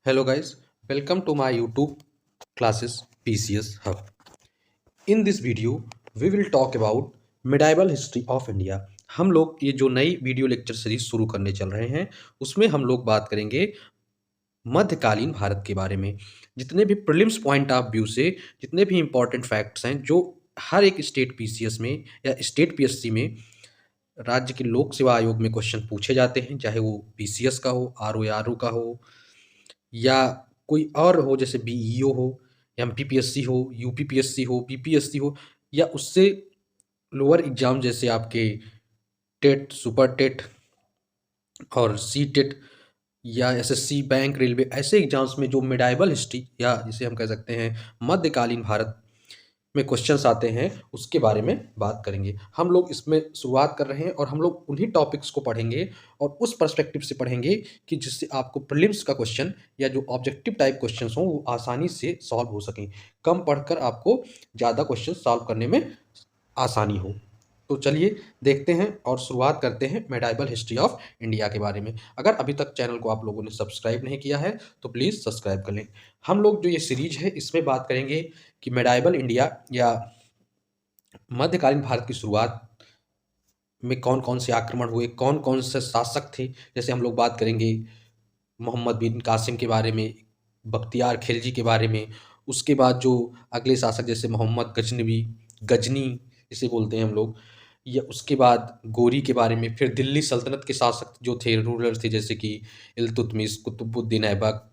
Hello guys, welcome to my YouTube classes PCS Hub. In this video, we will talk about medieval history of India. हम लोग ये जो नई video lecture series शुरू करने चल रहे हैं उसमें हम लोग बात करेंगे मध्यकालीन भारत के बारे में। जितने भी प्रीलिम्स पॉइंट ऑफ व्यू से जितने भी इम्पोर्टेंट फैक्ट्स हैं जो हर एक स्टेट पीसीएस में या स्टेट पीएससी में राज्य के लोक सेवा आयोग में क्वेश्चन पूछे जाते हैं, चाहे वो पीसीएस का हो, आरओ का हो या कोई और हो, जैसे बीईओ हो, एमपीपीएससी हो, यूपीपीएससी हो, बीपीएससी हो, या उससे लोअर एग्जाम जैसे आपके टेट, सुपर टेट और सी टेट या एसएससी, बैंक, रेलवे, ऐसे एग्जाम्स में जो मिडाइवल हिस्ट्री या जिसे हम कह सकते हैं मध्यकालीन भारत में क्वेश्चंस आते हैं उसके बारे में बात करेंगे। हम लोग इसमें शुरुआत कर रहे हैं और हम लोग उन्हीं टॉपिक्स को पढ़ेंगे और उस पर्सपेक्टिव से पढ़ेंगे कि जिससे आपको प्रीलिम्स का क्वेश्चन या जो ऑब्जेक्टिव टाइप क्वेश्चंस हों वो आसानी से सॉल्व हो सकें, कम पढ़कर आपको ज़्यादा क्वेश्चन सॉल्व करने में आसानी हो। तो चलिए देखते हैं और शुरुआत करते हैं मेडाइवल हिस्ट्री ऑफ इंडिया के बारे में। अगर अभी तक चैनल को आप लोगों ने सब्सक्राइब नहीं किया है तो प्लीज़ सब्सक्राइब कर लें। हम लोग जो ये सीरीज है इसमें बात करेंगे कि मेडाइवल इंडिया या मध्यकालीन भारत की शुरुआत में कौन कौन से आक्रमण हुए, कौन कौन से शासक थे। जैसे हम लोग बात करेंगे मोहम्मद बिन कासिम के बारे में, बख्तियार खिलजी के बारे में। उसके बाद जो अगले शासक जैसे मोहम्मद गजनवी, गजनी जिसे बोलते हैं हम लोग, या उसके बाद गोरी के बारे में। फिर दिल्ली सल्तनत के शासक जो थे, रूलर थे, जैसे कि इल्तुतमिश, कुतुबुद्दीन ऐबक,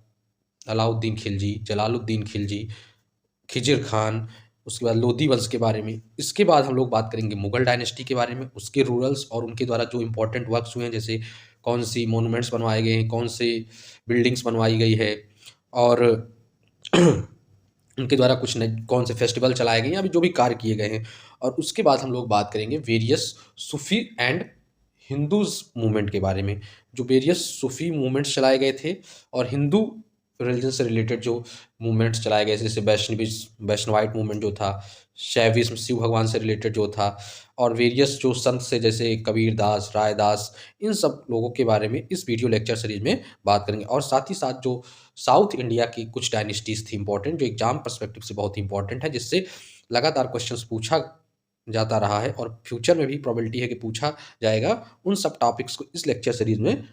अलाउद्दीन खिलजी, जलालुद्दीन खिलजी, खिजिर खान। उसके बाद लोधी वंश के बारे में। इसके बाद हम लोग बात करेंगे मुगल डायनेस्टी के बारे में, उसके रूरल्स और उनके द्वारा जो इम्पोर्टेंट वर्क्स हुए हैं, जैसे कौन सी मोनूमेंट्स बनवाए गए हैं, कौन से बिल्डिंग्स बनवाई गई है, और उनके द्वारा कुछ नए कौन से फेस्टिवल चलाए गए हैं, अभी जो भी कार्य किए गए हैं। और उसके बाद हम लोग बात करेंगे various Sufi and Hindus movement के बारे में, जो वेरियस सूफी मूवमेंट्स चलाए गए थे और हिंदू रिलीजन से रिलेटेड जो मूवमेंट्स चलाए गए, जैसे वैष्णवाइट मूवमेंट जो था, शैविज्म शिव भगवान से रिलेटेड जो था, और वेरियस जो संत से जैसे कबीर दास, रायदास, इन सब लोगों के बारे में इस वीडियो लेक्चर सीरीज में बात करेंगे। और साथ ही साथ जो साउथ इंडिया की कुछ डायनेस्टीज थी इंपॉर्टेंट, जो एग्जाम पर्सपेक्टिव से बहुत इंपॉर्टेंट है, जिससे लगातार क्वेश्चंस पूछा जाता रहा है और फ्यूचर में भी प्रोबेबिलिटी है कि पूछा जाएगा, उन सब टॉपिक्स को इस लेक्चर सीरीज में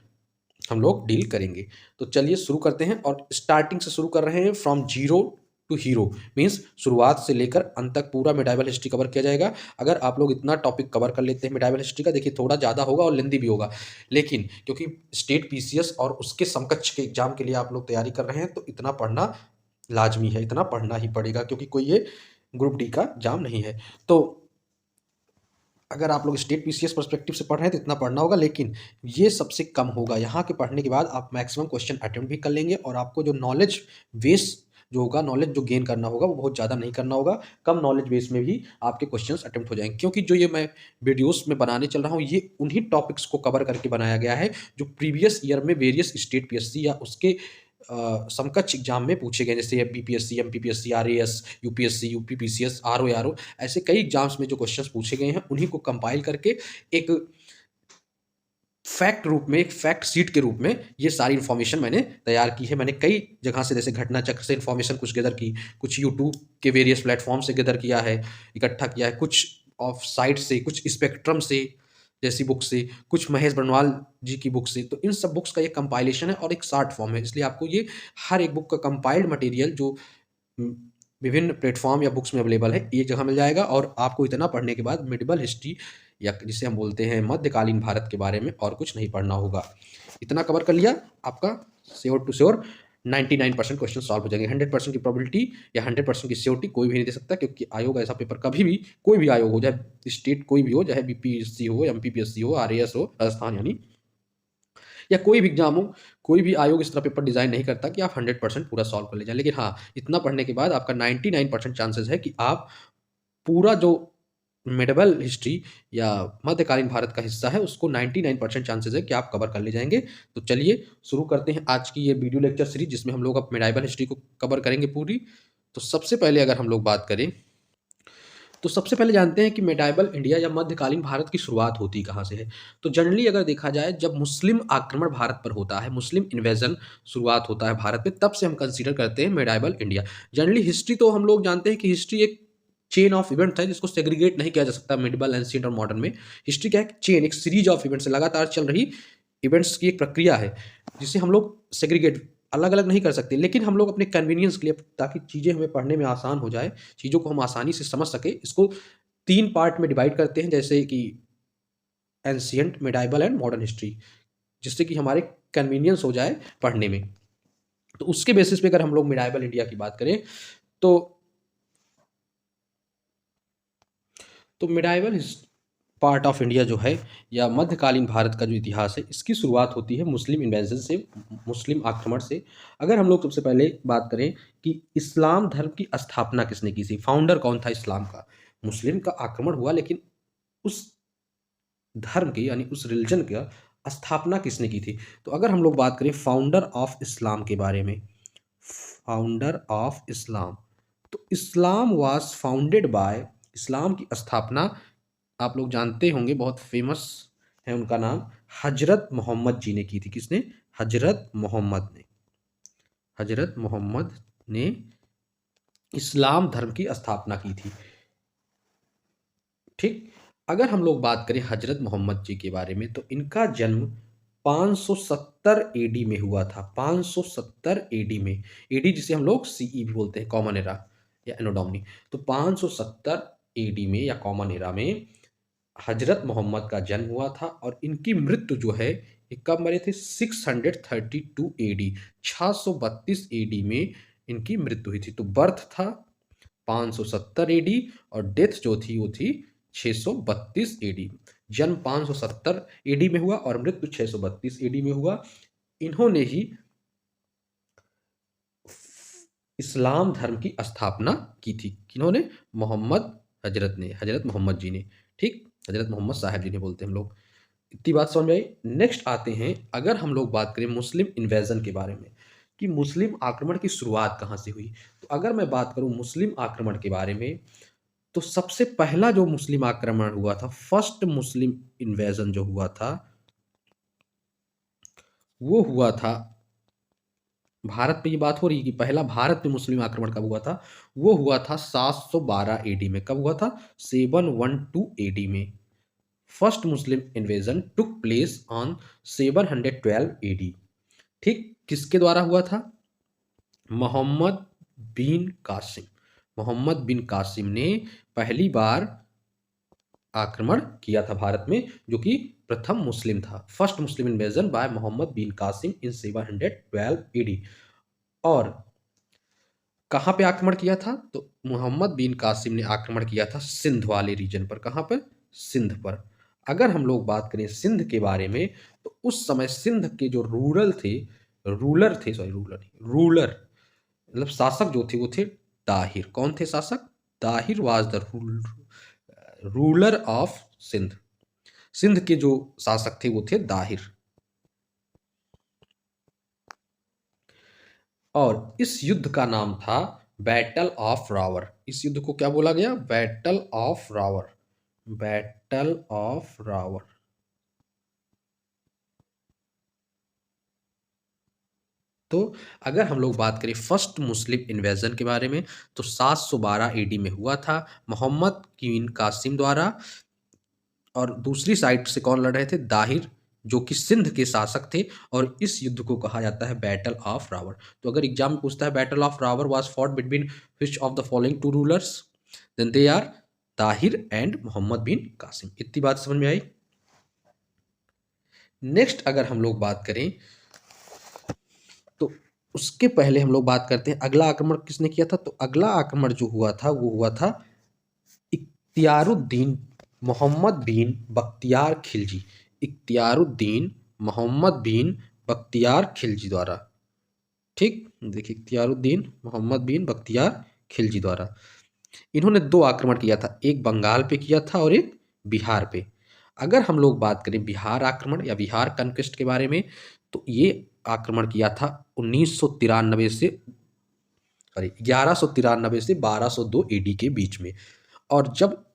हम लोग डील करेंगे। तो चलिए शुरू करते हैं और स्टार्टिंग से शुरू कर रहे हैं, from zero to hero, means शुरुआत से लेकर अंत तक पूरा मिडाइवल हिस्ट्री कवर किया जाएगा। अगर आप लोग इतना टॉपिक कवर कर लेते हैं मिडाइवल हिस्ट्री का, देखिए थोड़ा ज़्यादा होगा और लेंदी भी होगा, लेकिन क्योंकि स्टेट पीसीएस और उसके समकक्ष के एग्जाम के लिए आप लोग तैयारी कर रहे हैं तो इतना पढ़ना लाजमी है, इतना पढ़ना ही पड़ेगा, क्योंकि कोई ये ग्रुप डी का एग्जाम नहीं है। तो अगर आप लोग स्टेट पीसीएस पर्सपेक्टिव से पढ़ रहे हैं तो इतना पढ़ना होगा, लेकिन ये सबसे कम होगा। यहाँ के पढ़ने के बाद आप मैक्सिमम क्वेश्चन अटेम्प्ट भी कर लेंगे और आपको जो नॉलेज बेस जो होगा, नॉलेज जो गेन करना होगा, वो बहुत ज़्यादा नहीं करना होगा। कम नॉलेज बेस में भी आपके क्वेश्चंस अटेम्प्ट हो जाएंगे, क्योंकि जो ये मैं वीडियोस में बनाने चल रहा हूँ ये उन्हीं टॉपिक्स को कवर करके बनाया गया है जो प्रीवियस ईयर में वेरियस स्टेट पीएससी या उसके समकक्ष एग्जाम में पूछे गए, जैसे BPSC, MPPSC, RAS, UPSC, UPPCS, RO, ऐसे कई एग्जाम्स में जो क्वेश्चंस पूछे गए हैं उन्हीं को कंपाइल करके एक फैक्ट रूप में, एक फैक्ट सीट के रूप में ये सारी इन्फॉर्मेशन मैंने तैयार की है। मैंने कई जगह से, जैसे घटना चक्र से इन्फॉर्मेशन कुछ गैदर की, कुछ यूट्यूब के वेरियस प्लेटफॉर्म से गैदर किया है, इकट्ठा किया है, कुछ ऑफ साइट से, कुछ स्पेक्ट्रम से जैसी बुक से, कुछ महेश बरनवाल जी की बुक से। तो इन सब बुक्स का एक कंपाइलेशन है और एक शॉर्ट फॉर्म है, इसलिए आपको ये हर एक बुक का कंपाइल्ड मटेरियल जो विभिन्न प्लेटफॉर्म या बुक्स में अवेलेबल है एक जगह मिल जाएगा। और आपको इतना पढ़ने के बाद मिडिवल हिस्ट्री या जिसे हम बोलते हैं मध्यकालीन भारत के बारे में और कुछ नहीं पढ़ना होगा। इतना कवर कर लिया, आपका sure to sure 99% question solve हो जाएंगे। 100% की प्रोबेबिलिटी या 100% की श्योरिटी कोई भी नहीं दे सकता, क्योंकि आयोग ऐसा पेपर कभी भी, कोई भी आयोग हो, चाहे स्टेट कोई भी हो, चाहे बीपीएससी हो, एमपीपीएससी हो, आरएएस हो, राजस्थान यानी, या कोई भी एग्जाम हो, कोई भी आयोग इस तरह पेपर डिजाइन नहीं करता कि आप 100% पूरा सॉल्व कर ले जाए। लेकिन हाँ, इतना पढ़ने के बाद आपका 99% चांसेस है कि आप पूरा जो मेडिवल हिस्ट्री या मध्यकालीन भारत का हिस्सा है उसको 99% चांसेस है कि आप कवर कर ले जाएंगे। तो चलिए शुरू करते हैं आज की ये वीडियो लेक्चर सीरीज, जिसमें हम लोग अब मेडिवल हिस्ट्री को कवर करेंगे पूरी। तो सबसे पहले अगर हम लोग बात करें तो सबसे पहले जानते हैं कि मेडाइवल इंडिया या मध्यकालीन भारत की शुरुआत होती कहाँ से है। तो जनरली अगर देखा जाए, जब मुस्लिम आक्रमण भारत पर होता है, मुस्लिम इन्वेजन शुरुआत होता है भारत में, तब से हम कंसीडर करते हैं मेडाइवल इंडिया। जनरली हिस्ट्री तो हम लोग जानते हैं कि हिस्ट्री एक चेन ऑफ इवेंट्स है, जिसको सेग्रीगेट नहीं किया जा सकता मिडिवल, एंशिएंट और मॉडर्न में। हिस्ट्री क्या है? चेन, एक सीरीज ऑफ इवेंट्स है, लगातार चल रही इवेंट्स की एक प्रक्रिया है, जिसे हम लोग सेग्रीगेट अलग अलग नहीं कर सकते। लेकिन हम लोग अपने कन्वीनियंस के लिए, ताकि चीज़ें हमें पढ़ने में आसान हो जाए, चीज़ों को हम आसानी से समझ सके, इसको 3 पार्ट में डिवाइड करते हैं, जैसे कि ancient, medieval and modern history, जिससे कि हमारे कन्वीनियंस हो जाए पढ़ने में। तो उसके बेसिस पे अगर हम लोग मिडाइवल इंडिया की बात करें, तो मिडाइवल पार्ट ऑफ इंडिया जो है, या मध्यकालीन भारत का जो इतिहास है, इसकी शुरुआत होती है मुस्लिम इन्वेजन से, मुस्लिम आक्रमण से। अगर हम लोग सबसे पहले बात करें कि इस्लाम धर्म की स्थापना किसने की थी, फाउंडर कौन था इस्लाम का। मुस्लिम का आक्रमण हुआ, लेकिन उस धर्म की, यानी उस रिलीजन का स्थापना किसने की थी। तो अगर हम लोग बात करें फाउंडर ऑफ इस्लाम के बारे में, फाउंडर ऑफ इस्लाम, तो इस्लाम वाज फाउंडेड बाय, इस्लाम की स्थापना आप लोग जानते होंगे, बहुत फेमस है उनका नाम, हजरत मोहम्मद जी ने की थी। किसने? हजरत मोहम्मद ने। हजरत मोहम्मद ने इस्लाम धर्म की स्थापना की थी। ठीक। अगर हम लोग बात करें हजरत मोहम्मद जी के बारे में, तो इनका जन्म 570 एडी में हुआ था। 570 एडी में, एडी जिसे हम लोग सीई भी बोलते हैं, कॉमन एरा या एनो डोमिनी। तो 570 एडी में या कॉमन एरा में हजरत मोहम्मद का जन्म हुआ था, और इनकी मृत्यु जो है, ये कब मरे थे? 632 एडी, 632 एडी में इनकी मृत्यु हुई थी। तो बर्थ था 570 एडी, और डेथ जो थी वो थी 632 एडी। जन्म 570 एडी में हुआ और मृत्यु 632 एडी में हुआ। इन्होंने ही इस्लाम धर्म की स्थापना की थी। किन्होंने? मोहम्मद हजरत ने, हजरत मोहम्मद जी ने। ठीक, हजरत मोहम्मद साहब जी ने बोलते हैं हम लोग। इतनी बात समझ में आई। नेक्स्ट आते हैं, अगर हम लोग बात करें मुस्लिम इन्वेजन के बारे में, कि मुस्लिम आक्रमण की शुरुआत कहाँ से हुई। तो अगर मैं बात करूं मुस्लिम आक्रमण के बारे में, तो सबसे पहला जो मुस्लिम आक्रमण हुआ था, फर्स्ट मुस्लिम इन्वेजन जो हुआ था, वो हुआ था भारत पे। ये बात हो रही है कि पहला भारत में मुस्लिम आक्रमण कब हुआ था, वो हुआ था 712 एडी में। कब हुआ था? 712 एडी में। First Muslim invasion took place on 712 AD. ठीक, किसके द्वारा हुआ था? मोहम्मद बिन कासिम। मोहम्मद बिन कासिम ने पहली बार आक्रमण किया था भारत में, जो कि प्रथम मुस्लिम था। First Muslim invasion by Muhammad bin Qasim in 712 AD. और कहाँ पे आक्रमण किया था? तो मोहम्मद बिन कासिम ने आक्रमण किया था सिंध वाले रीजन पर। कहाँ पर? सिंध पर। अगर हम लोग बात करें सिंध के बारे में, तो उस समय सिंध के जो रूलर मतलब शासक जो थे, वो थे ताहिर। कौन थे शासक? Tahir was the ruler of Sindh. Sindh के जो शासक थे वो थे दाहिर। और इस युद्ध का नाम था बैटल ऑफ रावर। इस युद्ध को क्या बोला गया? Battle of Rawar. Battle of Rawar. तो अगर हम लोग बात करें फर्स्ट मुस्लिम इन्वेजन के बारे में, तो 712 एडी में हुआ था मोहम्मद बिन कासिम द्वारा। और दूसरी साइड से कौन लड़ रहे थे? दाहिर, जो कि सिंध के शासक थे। और इस युद्ध को कहा जाता है बैटल ऑफ रावर। तो अगर एग्जाम में पूछता है battle of Rawar was fought between which of the following two rulers, then they are Tahir and Muhammad bin Qasim. इतनी बात समझ में आई। नेक्स्ट अगर हम लोग बात करें, तो उसके पहले हम लोग बात करते हैं अगला आक्रमण किसने किया था। तो अगला आक्रमण जो हुआ था, वो हुआ था इख्तियारुद्दीन मोहम्मद बिन बख्तियार खिलजी। इख्तियारुद्दीन मोहम्मद बिन बख्तियार खिलजी द्वारा। ठीक, देखिए इख्तियारुद्दीन मोहम्मद बिन बख्तियार खिलजी द्वारा इन्होंने 2 आक्रमण किया था, एक बंगाल पे किया था और एक बिहार पे। अगर हम लोग बात करें बिहार आक्रमण या बिहार कन्क्वेस्ट के बारे में, तो ये आक्रमण किया था 1193 से 1202 एडी के बीच में। और जब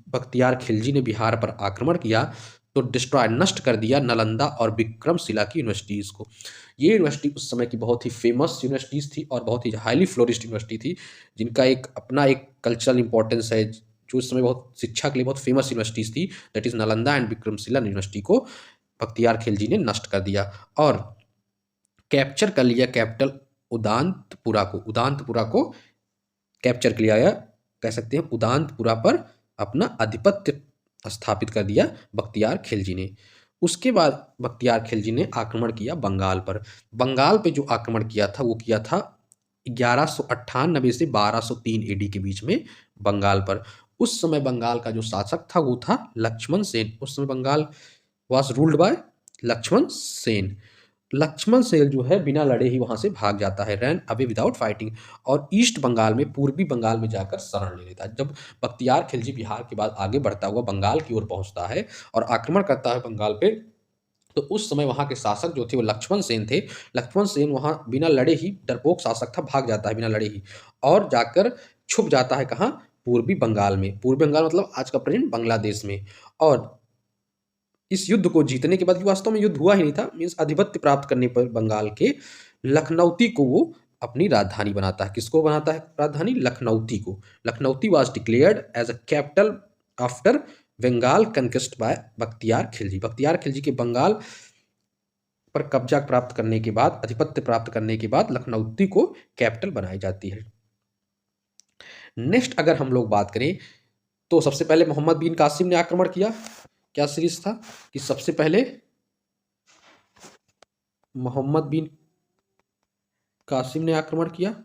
बख्तियार खिलजी ने बिहार पर आक्रमण किया तो डिस्ट्रॉय नष्ट कर दिया नालंदा और विक्रमशिला की यूनिवर्सिटीज़ को। ये यूनिवर्सिटी उस समय की बहुत ही फेमस यूनिवर्सिटीज़ थी और बहुत ही हाईली फ्लोरिस्ड यूनिवर्सिटी थी, जिनका एक अपना एक कल्चरल इंपॉर्टेंस है, जो उस समय बहुत शिक्षा के लिए बहुत फेमस यूनिवर्सिटीज़ थी। That is Nalanda and Vikramshila university को बख्तियार खिलजी ने नष्ट कर दिया और कैप्चर कर लिया कैपिटल उदांतपुरा को कैप्चर कर लिया, कह सकते हैं उदांतपुरा पर अपना आधिपत्य स्थापित कर दिया बख्तियार खिलजी ने। उसके बाद बख्तियार खिलजी ने आक्रमण किया बंगाल पर। बंगाल पे जो आक्रमण किया था वो किया था 1198 से 1203 एडी के बीच में बंगाल पर। उस समय बंगाल का जो शासक था वो था लक्ष्मण सेन। उस समय Bengal was ruled by Lakshman Sen. Lakshman Sen जो है बिना लड़े ही वहां से भाग जाता है, रैन अवे विदाउट फाइटिंग, और ईस्ट बंगाल में, पूर्वी बंगाल में जाकर शरण ले लेता है। जब बख्तियार खिलजी बिहार के बाद आगे बढ़ता हुआ बंगाल की ओर पहुंचता है और आक्रमण करता है बंगाल पे, तो उस समय वहां के शासक जो थे वो लक्ष्मण सेन थे। लक्ष्मण सेन वहां बिना लड़े ही, डरपोक शासक था, भाग जाता है बिना लड़े ही और जाकर छुप जाता है कहाँ? पूर्वी बंगाल में। पूर्वी बंगाल मतलब आज का प्रेजेंट बांग्लादेश में। और इस युद्ध को जीतने के बाद, वास्तव में युद्ध हुआ ही नहीं था, मीन्स आधिपत्य प्राप्त करने पर बंगाल के लखनऊती को वो अपनी राजधानी बनाता है। किसको बनाता है राजधानी? लखनऊती को। Lakhnauti was declared as a capital after Bengal conquest by Bakhtiyar Khilji. Bakhtiyar Khilji के बंगाल पर कब्जा प्राप्त करने के बाद, आधिपत्य प्राप्त करने के बाद लखनऊती को कैपिटल बनाई जाती है। नेक्स्ट अगर हम लोग बात करें तो सबसे पहले मोहम्मद बिन कासिम ने आक्रमण किया। क्या सीरीज था कि सबसे पहले मोहम्मद बिन कासिम ने आक्रमण किया,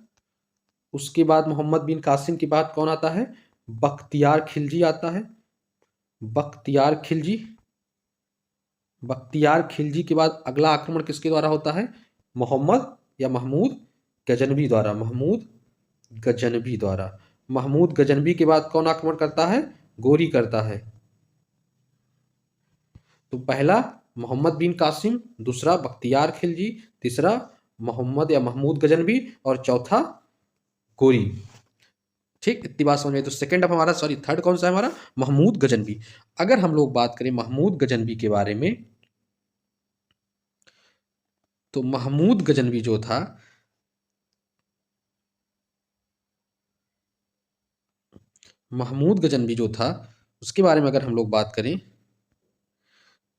उसके बाद मोहम्मद बिन कासिम के बाद कौन आता है? बख्तियार खिलजी आता है। बख्तियार खिलजी, बख्तियार खिलजी के बाद अगला आक्रमण किसके द्वारा होता है? मोहम्मद या महमूद गजनवी द्वारा। महमूद गजनवी द्वारा। महमूद गजनवी के बाद कौन आक्रमण करता है? गोरी करता है। तो पहला मोहम्मद बिन कासिम, दूसरा बख्तियार खिलजी, तीसरा मोहम्मद या महमूद गजनवी और चौथा गोरी। ठीक, इतनी बात समझ में। तो सेकंड अब हमारा, सॉरी थर्ड कौन सा है हमारा? महमूद गजनवी। अगर हम लोग बात करें महमूद गजनवी के बारे में, तो महमूद गजनवी जो था, महमूद गजनवी जो था उसके बारे में अगर हम लोग बात करें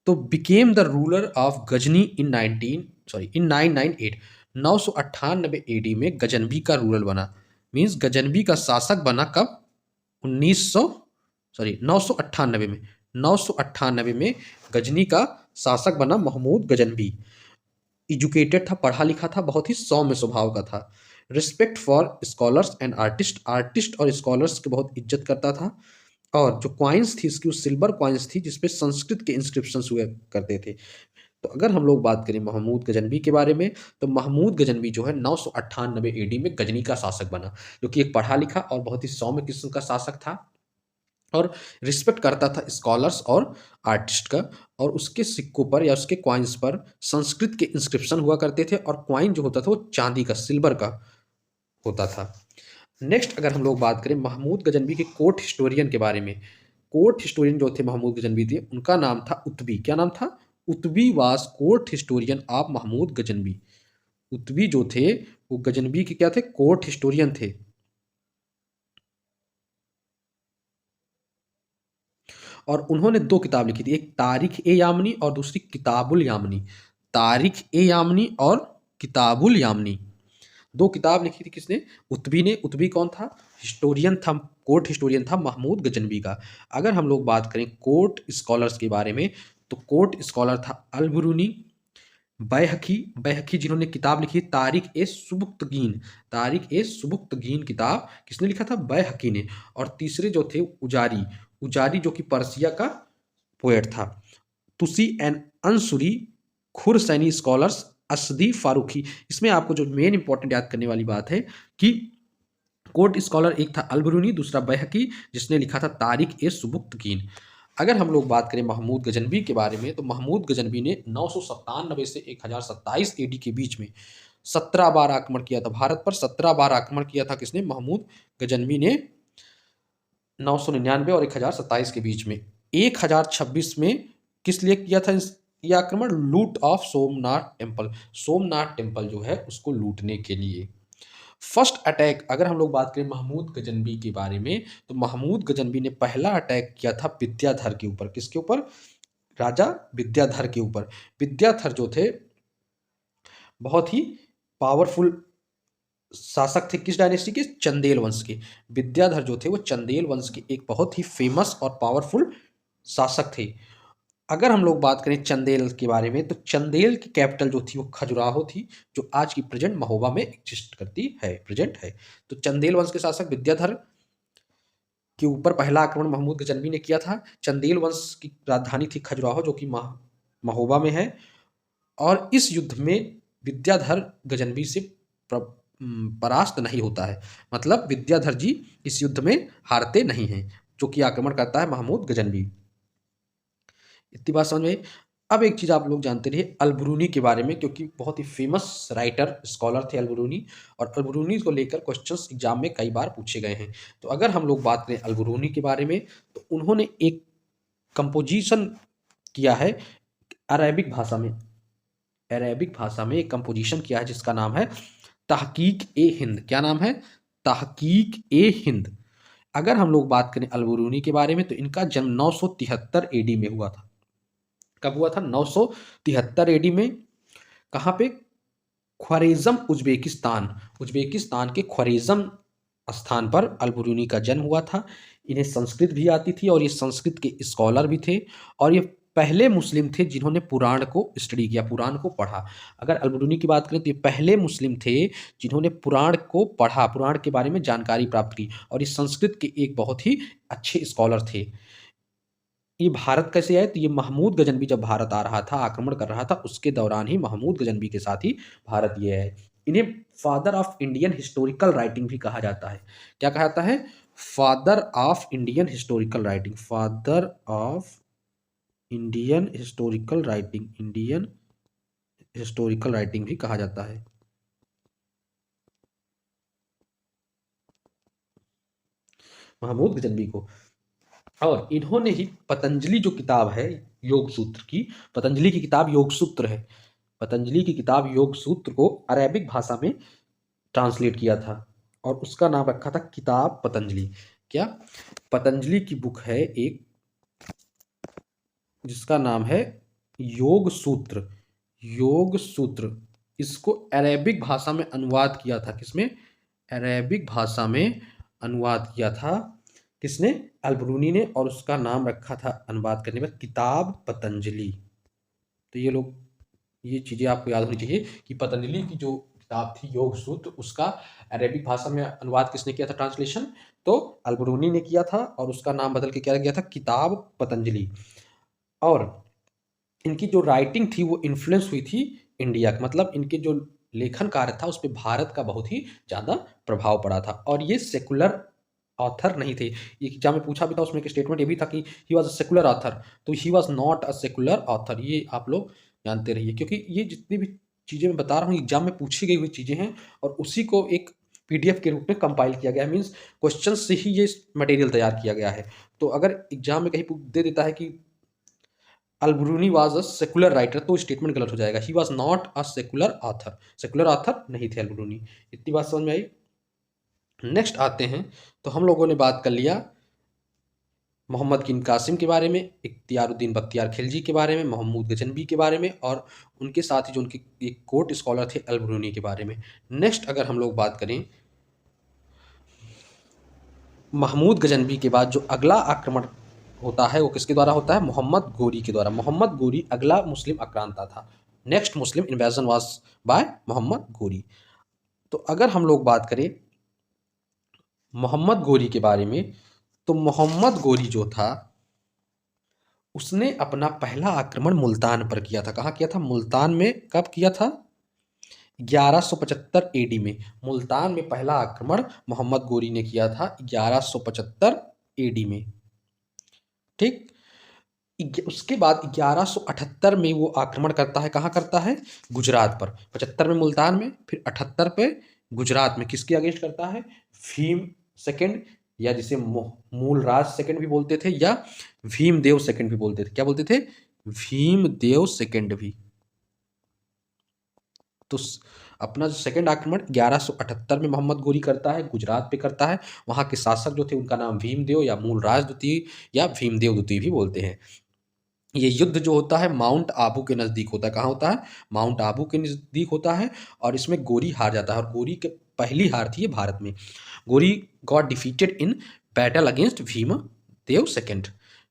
तो became the ruler of Ghazni in 998। 998 AD में गजनवी का रूलर बना। मींस गजनवी का शासक बना कब? 998 में। 998 में गजनी का शासक बना महमूद गजनवी। एजुकेटेड था, पढ़ा लिखा था, बहुत ही सौम्य स्वभाव का था। Respect for scholars and artist, artist और स्कॉलर्स की बहुत इज्जत करता था। और जो कॉइन्स थी इसकी, वो सिल्वर कॉइन्स थी जिसपे संस्कृत के इंस्क्रिप्शंस हुए करते थे। तो अगर हम लोग बात करें महमूद गजनवी के बारे में, तो महमूद गजनवी जो है 998 एडी में गजनी का शासक बना, जो कि एक पढ़ा लिखा और बहुत ही सौम्य किस्म का शासक था और रिस्पेक्ट करता था स्कॉलर्स और आर्टिस्ट का। और उसके सिक्कों पर या उसके कॉइन्स पर संस्कृत के इंस्क्रिप्शन हुआ करते थे और कॉइन जो होता था वो चांदी का, सिल्वर का होता था। नेक्स्ट अगर हम लोग बात करें महमूद गजनवी के कोर्ट हिस्टोरियन के बारे में, कोर्ट हिस्टोरियन जो थे महमूद गजनवी थे, उनका नाम था उतबी। क्या नाम था? Utbi was court historian of Mahmud Ghaznavi. Utbi जो थे वो गजनवी के क्या थे? कोर्ट हिस्टोरियन थे। और उन्होंने दो किताब लिखी थी, एक तारीख ए यामनी और दूसरी किताबुल यामनी। तारीख ए यामनी और किताबुल यामनी, दो किताब लिखी थी किसने? उतबी ने। उतबी कौन था? हिस्टोरियन था, कोर्ट हिस्टोरियन था महमूद गजनवी का। अगर हम लोग बात करें कोर्ट स्कॉलर्स के बारे में, तो कोर्ट स्कॉलर था अलबरूनी, बैहकी, बैहकी जिन्होंने किताब लिखी तारिख ए सुबुक्तगीन। तारिख ए सुबुक्तगीन किताब किसने लिखा था? बैहकी ने। और तीसरे जो थे उजारी, उजारी जो कि पर्सिया का पोएट था। तुसी एंड अंसुरी, खुरसैनी स्कॉलर्स, असदी फारूकी। इसमें आपको जो मेन इंपॉर्टेंट याद करने वाली बात है कि कोर्ट स्कॉलर एक था अलबरूनी, दूसरा बैहकी जिसने लिखा था तारिख ए सुबुक्तगीन। अगर हम लोग बात करें महमूद गजनवी के बारे में, तो महमूद गजनवी ने 997 से 1027 एडी के बीच में 17 बार आक्रमण किया था भारत पर। 17 बार आक्रमण किया था किसने? महमूद गजनवी ने 999 और 1027 के बीच में। 1026 में किस लिए किया था ये आक्रमण? लूट of Somnath temple. Somnath temple जो है उसको लूटने के लिए। फर्स्ट अटैक अगर हम लोग बात करें महमूद गजनवी के बारे में, तो महमूद गजनवी ने पहला अटैक किया था विद्याधर के ऊपर। किसके ऊपर? राजा विद्याधर के ऊपर। विद्याधर जो थे बहुत ही पावरफुल शासक थे। किस डायनेस्टी के? चंदेल वंश के। विद्याधर जो थे वो चंदेल वंश के एक बहुत ही फेमस और पावरफुल शासक थे। अगर हम लोग बात करें चंदेल के बारे में, तो चंदेल की कैपिटल जो थी वो खजुराहो थी, जो आज की प्रेजेंट महोबा में एग्जिस्ट करती है, प्रेजेंट है। तो चंदेल वंश के शासक विद्याधर के ऊपर पहला आक्रमण महमूद गजनवी ने किया था। चंदेल वंश की राजधानी थी खजुराहो, जो कि महोबा में है। और इस युद्ध में विद्याधर गजनवी से परास्त नहीं होता है। मतलब विद्याधर जी इस युद्ध में हारते नहीं हैं, जो कि आक्रमण करता है महमूद गजनवी। इतनी बात समझ में। अब एक चीज़ आप लोग जानते रहिए अलबरूनी के बारे में, क्योंकि बहुत ही फेमस राइटर स्कॉलर थे अलबरूनी, और अलबरूनी को लेकर क्वेश्चंस एग्जाम में कई बार पूछे गए हैं। तो अगर हम लोग बात करें अलबरूनी के बारे में, तो उन्होंने एक कंपोजिशन किया है अरेबिक भाषा में। अरेबिक भाषा में एक कंपोजिशन किया है जिसका नाम है तहकीक ए हिंद। क्या नाम है? तहकीक ए हिंद। अगर हम लोग बात करें अलबरूनी के बारे में, तो इनका जन्म 973 एडी में हुआ था। कब हुआ था? 973 एडी में। कहाँ पे? ख्वारेज़म उज्बेकिस्तान। उज्बेकिस्तान के ख्वारेज़म स्थान पर अलबरूनी का जन्म हुआ था। इन्हें संस्कृत भी आती थी और ये संस्कृत के स्कॉलर भी थे, और ये पहले मुस्लिम थे जिन्होंने पुराण को स्टडी किया, पुराण को पढ़ा। अगर अलबरूनी की बात करें तो ये पहले मुस्लिम थे जिन्होंने पुराण को पढ़ा, पुराण के बारे में जानकारी प्राप्त की, और ये संस्कृत के एक बहुत ही अच्छे स्कॉलर थे। ये भारत कैसे आए? तो ये महमूद गजनवी जब भारत आ रहा था, आक्रमण कर रहा था, उसके दौरान ही महमूद गजनवी के साथ ही भारत ये है। इन्हें father of Indian historical writing भी कहा जाता है। क्या कहा जाता है? Father of Indian historical writing. Father of Indian historical writing, Indian historical writing भी कहा जाता है। महमूद गजनवी को। और इन्होंने ही पतंजलि जो किताब है योग सूत्र की, पतंजलि की किताब योग सूत्र है, पतंजलि की किताब योग सूत्र को अरेबिक भाषा में ट्रांसलेट किया था, और उसका नाम रखा था किताब पतंजलि। क्या? पतंजलि की बुक है एक जिसका नाम है योग सूत्र। योग सूत्र, इसको अरेबिक भाषा में अनुवाद किया था। किसमें? अरेबिक भाषा में अनुवाद किया था। किसने? अलबरूनी ने, और उसका नाम रखा था अनुवाद करने पर किताब पतंजलि। तो ये लोग, ये चीज़ें आपको याद होनी चाहिए कि पतंजलि की जो किताब थी योग सूत्र, उसका अरेबिक भाषा में अनुवाद किसने किया था, ट्रांसलेशन? तो अलबरूनी ने किया था, और उसका नाम बदल के क्या गया था? किताब पतंजलि। और इनकी जो राइटिंग थी वो इन्फ्लुएंस हुई थी इंडिया का, मतलब इनके जो लेखन कार्य था उस पर भारत का बहुत ही ज़्यादा प्रभाव पड़ा था। और ये सेकुलर ऑथर नहीं थे। ये एग्जाम में पूछा भी था, उसमें एक स्टेटमेंट ये भी था कि he was a secular author. तो he was not a secular author, ये आप लोग जानते रहिए, क्योंकि ये जितनी भी चीज़ें मैं बता रहा हूँ एग्जाम में पूछी गई हुई चीज़ें हैं, और उसी को एक पीडीएफ के रूप में कंपाइल किया गया है। मीन्स क्वेश्चन से ही ये मटेरियल तैयार किया गया है। तो अगर एग्जाम में कहीं दे देता है कि Al-Biruni was a secular writer, तो स्टेटमेंट गलत हो जाएगा। He was not a secular author, secular author नहीं थे अलबरूनी। इतनी बात समझ में आई। नेक्स्ट आते हैं, तो हम लोगों ने बात कर लिया मोहम्मद बिन कासिम के बारे में, इख्तियारुद्दीन बख्तियार खिलजी के बारे में, महमूद गजनवी के बारे में, और उनके साथ ही जो उनके एक कोर्ट स्कॉलर थे अलबरूनी के बारे में। नेक्स्ट अगर हम लोग बात करें महमूद गजनवी के बाद जो अगला आक्रमण होता है वो किसके द्वारा होता है? मोहम्मद गोरी के द्वारा। मोहम्मद गोरी अगला मुस्लिम आक्रांता था। Next Muslim invasion was by Mohammad Ghori. तो अगर हम लोग बात करें मोहम्मद गोरी के बारे में, तो मोहम्मद गोरी जो था उसने अपना पहला आक्रमण मुल्तान पर किया था। कहाँ किया था? मुल्तान में। कब किया था? 1175 एडी में। मुल्तान में पहला आक्रमण मोहम्मद गोरी ने किया था 1175 एडी में। ठीक। उसके बाद 1178 में वो आक्रमण करता है। कहाँ करता है? गुजरात पर। 75 में मुल्तान में, फिर 78 पे गुजरात में। किसके अगेंस्ट करता है? भीम सेकेंड या जिसे मूलराज सेकंड भी बोलते थे, या भीमदेव सेकंड भी बोलते थे। क्या बोलते थे? भीमदेव सेकंड भी। तो अपना जो सेकंड आक्रमण 1178 में मोहम्मद गोरी करता है, गुजरात पे करता है। वहाँ के शासक जो थे उनका नाम भीमदेव या मूलराज द्वितीय या भीमदेव द्वितीय भी बोलते हैं। ये युद्ध जो होता है माउंट आबू के नज़दीक होता है। कहाँ होता है? माउंट आबू के नज़दीक होता है। और इसमें गोरी हार जाता है, और गोरी के पहली हार थी ये भारत में। Ghori got defeated in battle against Bhim Dev second.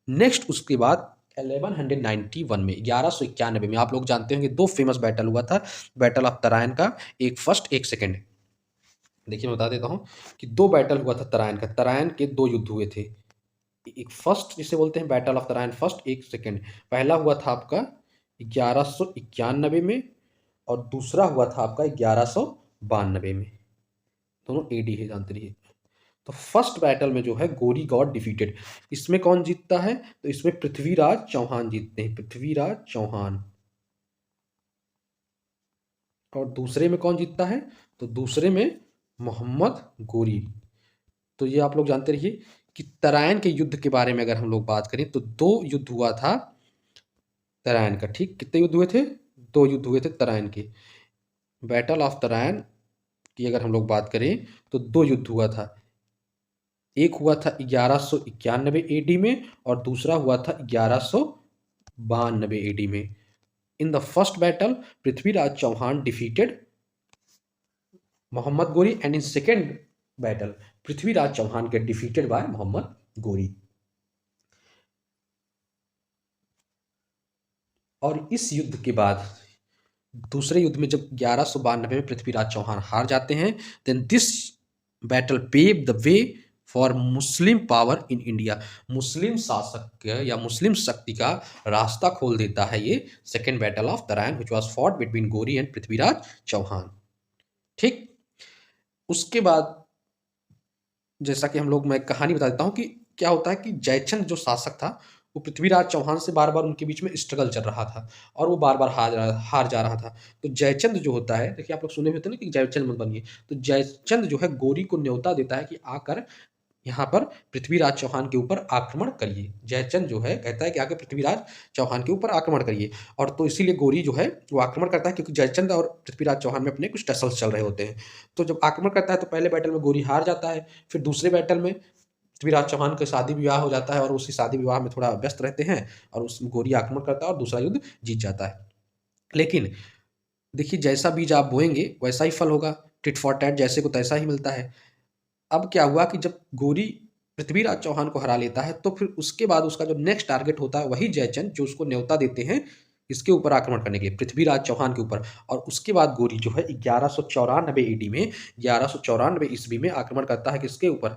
Next उसके बाद 1191 में 1191 में आप लोग जानते होंगे दो फेमस बैटल हुआ था, बैटल ऑफ तराइन का, एक फर्स्ट एक सेकेंड। देखिए मैं बता देता हूँ कि दो बैटल हुआ था तराइन का। तराइन के दो युद्ध हुए थे, एक फर्स्ट जिसे बोलते हैं बैटल ऑफ तराइन फर्स्ट, एक सेकेंड। पहला हुआ था आपका 1191 में, और दूसरा हुआ था आपका 1192 में। दोनों एडी है, जानते रहिए। तो फर्स्ट बैटल में जो है गोरी गॉट डिफीटेड। इसमें कौन जीतता है? तो इसमें पृथ्वीराज चौहान जीतते हैं, पृथ्वीराज चौहान। और दूसरे में कौन जीतता है? तो दूसरे में मोहम्मद गोरी। तो ये आप लोग जानते रहिए कि तराइन के युद्ध के बारे में अगर हम लोग बात करें तो दो युद्ध हुआ था तराइन का। ठीक, कितने युद्ध हुए थे? दो युद्ध हुए थे तराइन के। बैटल ऑफ तराइन की अगर हम लोग बात करें तो दो युद्ध हुआ था। एक हुआ था 1191 एडी में, और दूसरा हुआ था 1192 एडी में। In the first battle Prithviraj Chauhan defeated Muhammad Ghori, and in second battle Prithviraj Chauhan get defeated by Mohammad Ghori. और इस युद्ध के बाद दूसरे युद्ध में जब 1192 में पृथ्वीराज चौहान हार जाते हैं, then this battle pave the way for Muslim power in India. मुस्लिम शासक या मुस्लिम शक्ति का रास्ता खोल देता है ये second battle of Tarain, which was fought between गोरी एंड पृथ्वीराज चौहान। ठीक, उसके बाद जैसा कि हम लोग, मैं कहानी बता देता हूँ कि क्या होता है कि जयचंद जो शासक था वो पृथ्वीराज चौहान से बार बार उनके बीच में स्ट्रगल चल रहा था, और वो बार बार हार जा रहा था। तो जयचंद जो होता है, देखिए आप लोग सुने होते हैं ना कि जयचंद मत बनिए, तो जयचंद जो है गोरी को न्योता देता है कि आकर यहाँ पर पृथ्वीराज चौहान के ऊपर आक्रमण करिए। जयचंद जो है कहता है कि आकर पृथ्वीराज चौहान के ऊपर आक्रमण करिए। और तो इसीलिए गोरी जो है वो आक्रमण करता है, क्योंकि जयचंद और पृथ्वीराज चौहान में अपने कुछ टसल्स चल रहे होते हैं। तो जब आक्रमण करता है तो पहले बैटल में गोरी हार जाता है, फिर दूसरे बैटल में पृथ्वीराज चौहान का शादी विवाह हो जाता है, और उसी शादी विवाह में थोड़ा व्यस्त रहते हैं, और उस गोरी आक्रमण करता है और दूसरा युद्ध जीत जाता है। लेकिन देखिए, जैसा बीज आप बोएंगे वैसा ही फल होगा, टिट फॉर टैट, जैसे को तैसा ही मिलता है। अब क्या हुआ कि जब गोरी पृथ्वीराज चौहान को हरा लेता है, तो फिर उसके बाद उसका जो नेक्स्ट टारगेट होता है वही जयचंद, जो उसको न्योता देते हैं इसके ऊपर आक्रमण करने के लिए, पृथ्वीराज चौहान के ऊपर। और उसके बाद गोरी जो है 1194 एडी में, 1194 ईस्वी में आक्रमण करता है किसके ऊपर?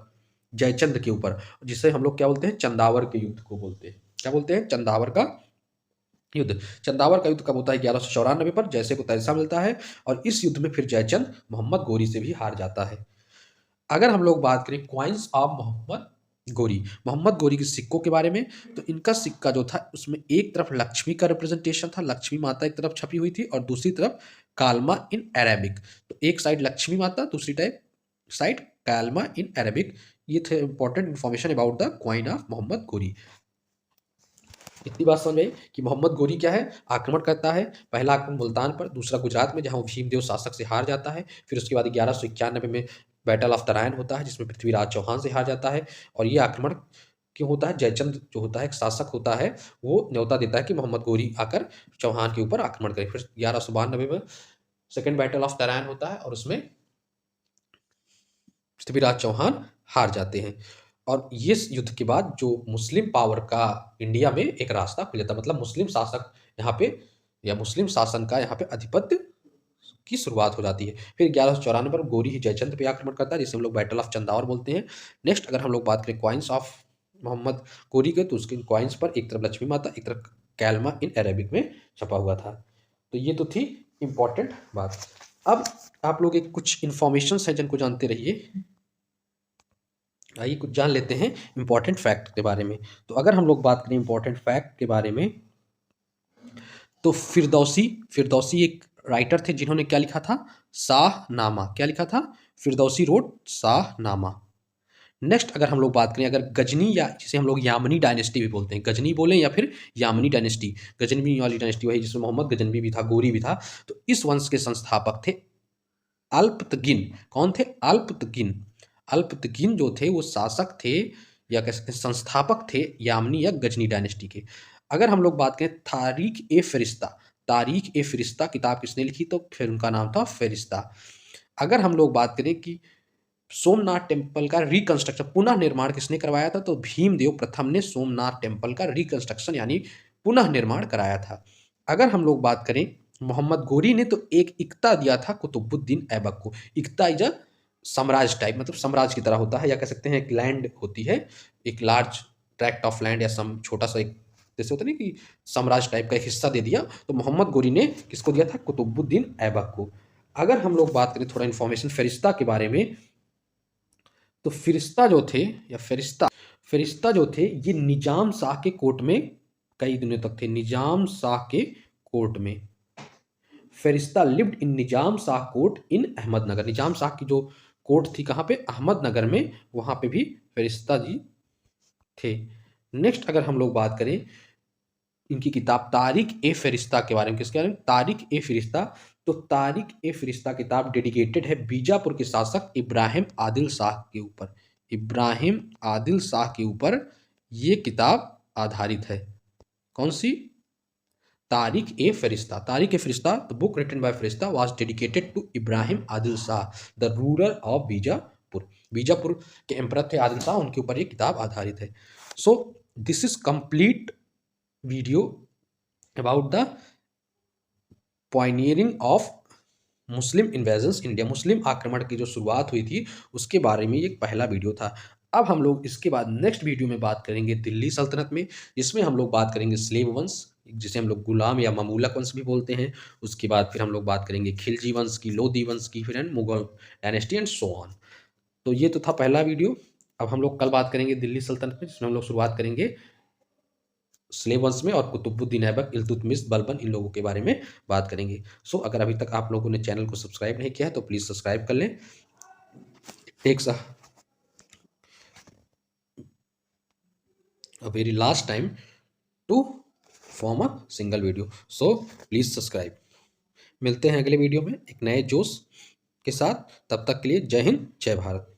जयचंद के ऊपर, जिसे हम लोग क्या बोलते हैं? चंदावर के युद्ध को बोलते हैं। क्या बोलते हैं? चंदावर का युद्ध। चंदावर का युद्ध कब होता है? 1194 पर, जैसे को तैसा मिलता है। और इस युद्ध में फिर जयचंद मोहम्मद गोरी से भी हार जाता है। अगर हम लोग बात करें क्वाइंस ऑफ मोहम्मद गोरी के सिक्कों के बारे में, तो इनका सिक्का जो था उसमें एक तरफ लक्ष्मी का रिप्रेजेंटेशन था, लक्ष्मी माता एक तरफ छपी हुई थी, और दूसरी तरफ कालमा इन अरेबिक। तो एक साइड लक्ष्मी माता, दूसरी साइड कालमा इन अरेबिक। ये थे important information about the coin of Mohammad Ghori. इतनी बात समझ आई कि मोहम्मद गोरी क्या है? आक्रमण करता है। पहला आक्रमण मुल्तान पर, दूसरा गुजरात में जहां वो भीमदेव शासक से हार जाता है। फिर उसके बाद 1191 में बैटल ऑफ तराइन होता है, जिसमें पृथ्वीराज चौहान से हार जाता है। और ये आक्रमण क्यों होता है? जयचंद जो होता है एक शासक होता है, वो न्योता देता है कि मोहम्मद गोरी आकर चौहान के ऊपर आक्रमण करे। फिर 1192 में सेकेंड बैटल ऑफ तराइन होता है, और उसमें पृथ्वीराज चौहान हार जाते हैं। और ये युद्ध के बाद जो मुस्लिम पावर का इंडिया में एक रास्ता खुल जाता है, मतलब मुस्लिम शासक यहाँ पे, या मुस्लिम शासन का यहाँ पे आधिपत्य की शुरुआत हो जाती है। फिर 1194 पर गोरी ही जयचंद पे आक्रमण करता है, जिसे हम लोग बैटल ऑफ चंदावर बोलते हैं। नेक्स्ट अगर हम लोग बात करें क्वाइंस ऑफ मोहम्मद गोरी के, तो उसके क्वाइंस पर एक तरफ लक्ष्मी माता, एक तरफ कैलमा इन अरेबिक में छपा हुआ था। तो ये तो थी इंपॉर्टेंट बात। अब आप लोग एक कुछ इंफॉर्मेशन है जिनको जानते रहिए। आइए कुछ जान लेते हैं इंपॉर्टेंट फैक्ट के बारे में। तो अगर हम लोग बात करें इंपॉर्टेंट फैक्ट के बारे में, तो फिरदौसी एक राइटर थे जिन्होंने क्या लिखा था? शाहनामा। क्या लिखा था? फिरदौसी रोड शाहनामा। नेक्स्ट अगर हम लोग बात करें, अगर गजनी या जिसे हम लोग यामनी डायनेस्टी भी बोलते हैं, गजनी बोलें या फिर यामनी डायनेस्टी, गजनवी वाली डायनेस्टी वही जिसमें मोहम्मद गजनवी भी था, गोरी भी था। तो इस वंश के संस्थापक थे अल्पतगिन। कौन थे? अल्पतगिन। अल्पतगिन जो थे वो शासक थे या कह सकते हैं संस्थापक थे यामनी या गजनी डायनेस्टी के। अगर हम लोग बात करें तारीख ए फरिश्ता किताब किसने लिखी? तो फिर उनका नाम था फरिश्ता। अगर हम लोग बात करें कि सोमनाथ टेम्पल का रिकंस्ट्रक्शन पुनः निर्माण किसने करवाया था? तो भीमदेव प्रथम ने सोमनाथ टेम्पल का रिकंस्ट्रक्शन यानी पुनः निर्माण कराया था। अगर हम लोग बात करें मोहम्मद गोरी ने तो एक इक्ता दिया था कुतुबुद्दीन ऐबक को। इक्ता इज अ साम्राज्य टाइप, मतलब साम्राज्य की तरह होता है, या कह सकते हैं एक लैंड होती है, एक लार्ज ट्रैक्ट ऑफ लैंड या सम छोटा सा एक जैसे होता नहीं कि साम्राज्य टाइप का एक हिस्सा दे दिया। तो मोहम्मद गोरी ने किसको दिया था? कुतुबुद्दीन ऐबक को। अगर हम लोग बात करें थोड़ा इन्फॉर्मेशन फरिश्ता के बारे में, तो फरिश्ता जो थे या फरिश्ता जो थे ये निजाम शाह के कोर्ट में कई दिनों तक थे। निजाम शाह के कोर्ट में Firishta lived in Nizam Shah court in Ahmednagar. Nizam Shah की जो कोर्ट थी कहाँ पे? अहमदनगर में, वहाँ पे भी फरिश्ता जी थे। नेक्स्ट अगर हम लोग बात करें इनकी किताब तारिक ए फरिश्ता के बारे में, किसके बारे में? तारिक ए फरिश्ता। तो तारिक ए फरिश्ता किताब डेडिकेटेड है बीजापुर के शासक इब्राहिम आदिल शाह के ऊपर। इब्राहिम आदिल शाह के ऊपर ये किताब आधारित है। कौन सी? तारिक ए फरिश्ता। Tarikh e Farishta the book written by Farishta was dedicated to Ibrahim Adil Shah the ruler of Bijapur. Bijapur के एम्परर थे आदिल शाह, उनके ऊपर ये किताब आधारित है। So this is complete video about the pioneering of Muslim invasions India. मुस्लिम आक्रमण की जो शुरुआत हुई थी उसके बारे में ये एक पहला वीडियो था। अब हम लोग इसके बाद नेक्स्ट वीडियो में बात करेंगे दिल्ली सल्तनत में, जिसमें हम लोग बात करेंगे स्लेव वंश, जिसे हम लोग गुलाम या ममूलक वंश भी बोलते हैं। उसके बाद फिर हम लोग बात करेंगे खिलजी वंश की, लोधी वंश की, फिर and Mughal dynasty and so on. तो ये तो था पहला वीडियो। अब हम लोग कल बात करेंगे दिल्ली सल्तनत में, जिसमें हम लोग शुरुआत करेंगे स्लेव वंश में और कुतुबुद्दीन ऐबक, इल्तुतमिश, बलबन, इन लोगों के बारे में बात करेंगे। सो अगर अभी तक आप लोगों ने चैनल को सब्सक्राइब नहीं किया है तो प्लीज़ सब्सक्राइब कर लें। Takes a very last time to form a single video, so please subscribe। मिलते हैं अगले वीडियो में एक नए जोश के साथ, तब तक के लिए जय हिंद जय भारत।